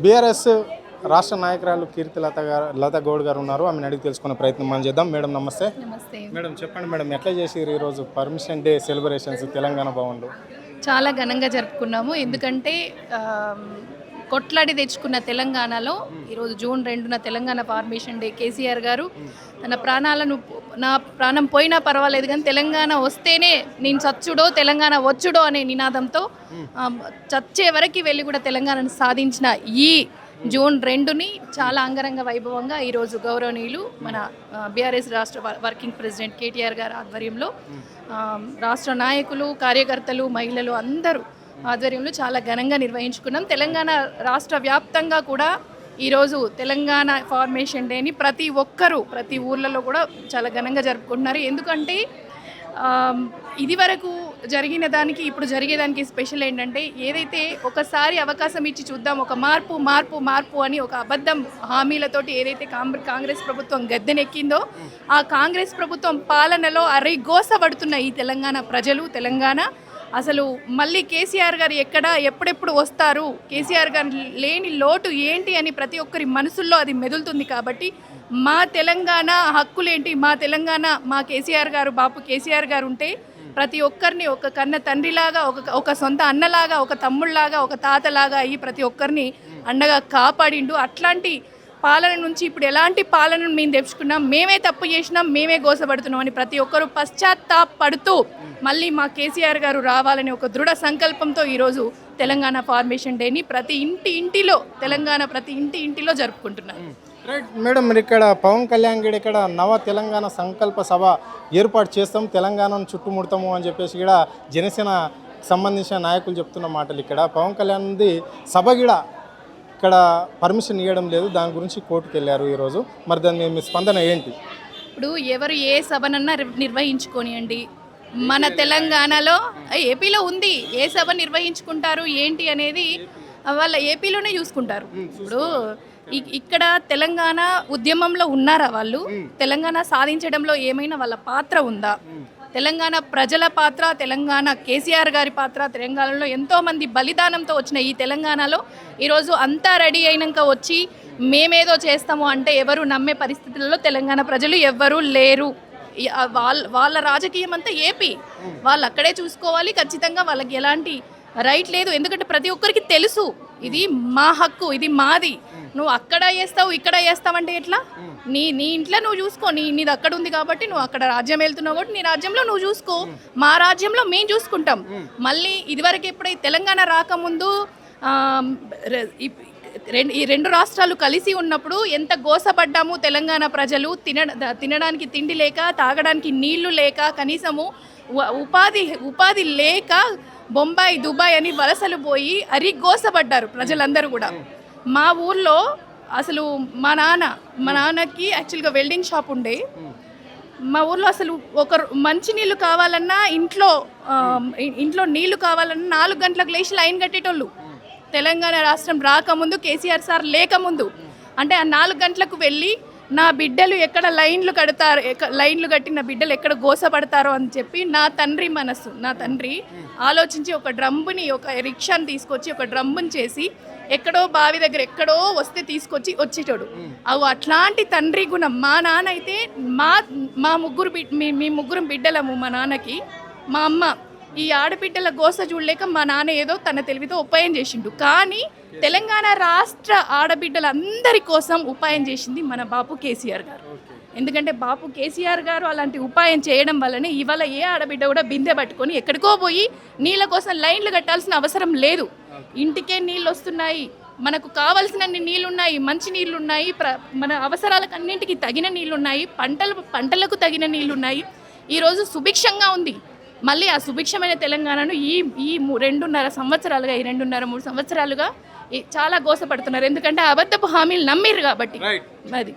BRS రాష్ట్ర నాయకురాలు కీర్తి లత గౌడ్ గారు ఉన్నారు. ఆమెను అడిగి తెలుసుకునే ప్రయత్నం మనం చేద్దాం. మేడం నమస్తే. నమస్తే. మేడం చెప్పండి మేడం, ఎట్లా చేసిరు ఈరోజు పర్మిషన్ డే సెలబ్రేషన్స్ తెలంగాణ భవన్లో? చాలా ఘనంగా జరుపుకున్నాము. ఎందుకంటే కొట్లాడి తెచ్చుకున్న తెలంగాణలో ఈరోజు జూన్ 2న తెలంగాణ ఫార్మేషన్ డే. కేసీఆర్ గారు తన ప్రాణాలను, నా ప్రాణం పోయినా పర్వాలేదు కానీ తెలంగాణ వస్తేనే నేను చచ్చుడో తెలంగాణ వచ్చుడో అనే నినాదంతో చచ్చే వరకు వెళ్ళి కూడా తెలంగాణను సాధించిన ఈ జూన్ 2ని చాలా అంగరంగ వైభవంగా ఈరోజు గౌరవనీయులు మన బీఆర్ఎస్ రాష్ట్ర వర్కింగ్ ప్రెసిడెంట్ కేటీఆర్ గారి ఆధ్వర్యంలో రాష్ట్ర నాయకులు, కార్యకర్తలు, మహిళలు అందరూ ఆధ్వర్యంలో చాలా ఘనంగా నిర్వహించుకున్నాం. తెలంగాణ రాష్ట్ర వ్యాప్తంగా కూడా ఈరోజు తెలంగాణ ఫార్మేషన్ డేని ప్రతి ఒక్కరూ ప్రతి ఊర్లలో కూడా చాలా ఘనంగా జరుపుకుంటున్నారు. ఎందుకంటే ఇది వరకు జరిగిన దానికి ఇప్పుడు జరిగేదానికి స్పెషల్ ఏంటంటే, ఏదైతే ఒకసారి అవకాశం ఇచ్చి చూద్దాం, ఒక మార్పు మార్పు మార్పు అని ఒక అబద్ధం హామీలతోటి ఏదైతే కాంగ్రెస్ ప్రభుత్వం గద్దెనెక్కిందో, ఆ కాంగ్రెస్ ప్రభుత్వం పాలనలో అరిగోసపడుతున్న ఈ తెలంగాణ ప్రజలు, తెలంగాణ అసలు మళ్ళీ కేసీఆర్ గారు ఎప్పుడెప్పుడు వస్తారు, కేసీఆర్ గారు లేని లోటు ఏంటి అని ప్రతి ఒక్కరి మనసుల్లో అది మెదులుతుంది. కాబట్టి మా తెలంగాణ హక్కులేంటి, మా తెలంగాణ, మా కేసీఆర్ గారు, బాపు కేసీఆర్ గారు ఉంటే ప్రతి ఒక్కరిని ఒక కన్న తండ్రిలాగా, ఒక సొంత అన్నలాగా, ఒక తమ్ముళ్లాగా, ఒక తాతలాగా అయ్యి ప్రతి ఒక్కరిని అండగా కాపాడిండు. అట్లాంటి పాలన నుంచి ఇప్పుడు ఎలాంటి పాలనను మేము తెచ్చుకున్నాం, మేమే తప్పు చేసినాం, మేమే గోసపడుతున్నాం అని ప్రతి ఒక్కరూ పశ్చాత్తాపడుతూ మళ్ళీ మా కేసీఆర్ గారు రావాలని ఒక దృఢ సంకల్పంతో ఈరోజు తెలంగాణ ఫార్మేషన్ డేని ప్రతి ఇంటిలో తెలంగాణ ప్రతి ఇంటిలో జరుపుకుంటున్నారు. రైట్ మేడం, మరి ఇక్కడ పవన్ కళ్యాణ్ గడి ఇక్కడ నవ తెలంగాణ సంకల్ప సభ ఏర్పాటు చేస్తాం, తెలంగాణను చుట్టుముడతాము అని చెప్పేసి కూడా జనసేన సంబంధించిన నాయకులు చెప్తున్న మాటలు. ఇక్కడ పవన్ కళ్యాణ్ది సభ కూడా ఇక్కడ పర్మిషన్ ఇవ్వడం లేదు, దాని గురించి కోర్టుకు వెళ్ళారు ఈరోజు. మరి దాని మీ స్పందన ఏంటి? ఇప్పుడు ఎవరు ఏ సభనన్నా నిర్వహించుకోనియండి, మన తెలంగాణలో ఏపీలో ఉంది, ఏ సభ నిర్వహించుకుంటారు ఏంటి అనేది వాళ్ళ ఏపీలోనే చూసుకుంటారు. ఇప్పుడు ఇక్కడ తెలంగాణ ఉద్యమంలో ఉన్నారా వాళ్ళు? తెలంగాణ సాధించడంలో ఏమైనా వాళ్ళ పాత్ర ఉందా? తెలంగాణ ప్రజల పాత్ర, తెలంగాణ కేసీఆర్ గారి పాత్ర, తెలంగాణలో ఎంతోమంది బలిదానంతో వచ్చిన ఈ తెలంగాణలో ఈరోజు అంతా రెడీ అయినాక వచ్చి మేమేదో చేస్తాము అంటే ఎవరు నమ్మే పరిస్థితులలో తెలంగాణ ప్రజలు ఎవ్వరూ లేరు. వాళ్ళ రాజకీయం అంతా ఏపీ, వాళ్ళు అక్కడే చూసుకోవాలి. ఖచ్చితంగా వాళ్ళకి ఎలాంటి రైట్ లేదు. ఎందుకంటే ప్రతి ఒక్కరికి తెలుసు ఇది మా హక్కు, ఇది మాది. నువ్వు అక్కడ చేస్తావు ఇక్కడ చేస్తావంటే ఎట్లా? నీ ఇంట్లో నువ్వు చూసుకో, నీది అక్కడ ఉంది కాబట్టి నువ్వు అక్కడ రాజ్యం వెళ్తున్నావు కాబట్టి నీ రాజ్యంలో నువ్వు చూసుకో, మా రాజ్యంలో మేము చూసుకుంటాం. మళ్ళీ ఇదివరకు ఎప్పుడైతే తెలంగాణ రాకముందు ఈ రెండు రాష్ట్రాలు కలిసి ఉన్నప్పుడు ఎంత గోసపడ్డాము తెలంగాణ ప్రజలు. తినడానికి తిండి లేక, తాగడానికి నీళ్లు లేక, కనీసము ఉపాధి లేక బొంబాయి, దుబాయ్ అని వలసలు పోయి అరిగోసపడ్డారు ప్రజలందరూ కూడా. మా ఊర్లో అసలు మా నాన్నకి యాక్చువల్గా వెల్డింగ్ షాప్ ఉండే. మా ఊర్లో అసలు ఒక మంచి నీళ్ళు కావాలన్నా, ఇంట్లో నీళ్లు కావాలన్నా 4 గంటలకు లేచి లైన్ కట్టేటోళ్ళు. తెలంగాణ రాష్ట్రం రాకముందు, కేసీఆర్ సార్ లేకముందు. అంటే ఆ 4 గంటలకు వెళ్ళి నా బిడ్డలు ఎక్కడ లైన్లు కట్టిన బిడ్డలు ఎక్కడ గోసపడతారో అని చెప్పి నా తండ్రి ఆలోచించి ఒక డ్రమ్ముని, ఒక రిక్షాని తీసుకొచ్చి ఒక డ్రమ్ముని చేసి ఎక్కడో బావి దగ్గర ఎక్కడో వస్తే తీసుకొచ్చి వచ్చేటోడు. అట్లాంటి తండ్రి గుణం. మా నాన్న అయితే మీ ముగ్గురు బిడ్డలము. మా నాన్నకి మా అమ్మ ఈ ఆడబిడ్డల గోస చూడలేక మా నాన్న ఏదో తన తెలివితో ఉపాయం చేసిండు. కానీ తెలంగాణ రాష్ట్ర ఆడబిడ్డలందరి కోసం ఉపాయం చేసింది మన బాపు కేసీఆర్ గారు. ఎందుకంటే బాపు కేసీఆర్ గారు అలాంటి ఉపాయం చేయడం వల్లనే ఇవాళ ఏ ఆడబిడ్డ కూడా బిందె పట్టుకొని ఎక్కడికో పోయి నీళ్ళ కోసం లైన్లు కట్టాల్సిన అవసరం లేదు. ఇంటికే నీళ్ళు వస్తున్నాయి, మనకు కావాల్సినన్ని నీళ్ళున్నాయి, మంచి నీళ్ళున్నాయి, మన అవసరాలకు అన్నింటికి తగిన నీళ్ళున్నాయి, పంటలకు తగిన నీళ్ళున్నాయి. ఈరోజు సుభిక్షంగా ఉంది. మళ్ళీ ఆ సుభిక్షమైన తెలంగాణను ఈ 2.5 సంవత్సరాలుగా, 2.5-3 సంవత్సరాలుగా చాలా గోసపడుతున్నారు. ఎందుకంటే అబద్ధపు హామీలు నమ్మిర్రు కాబట్టి. అది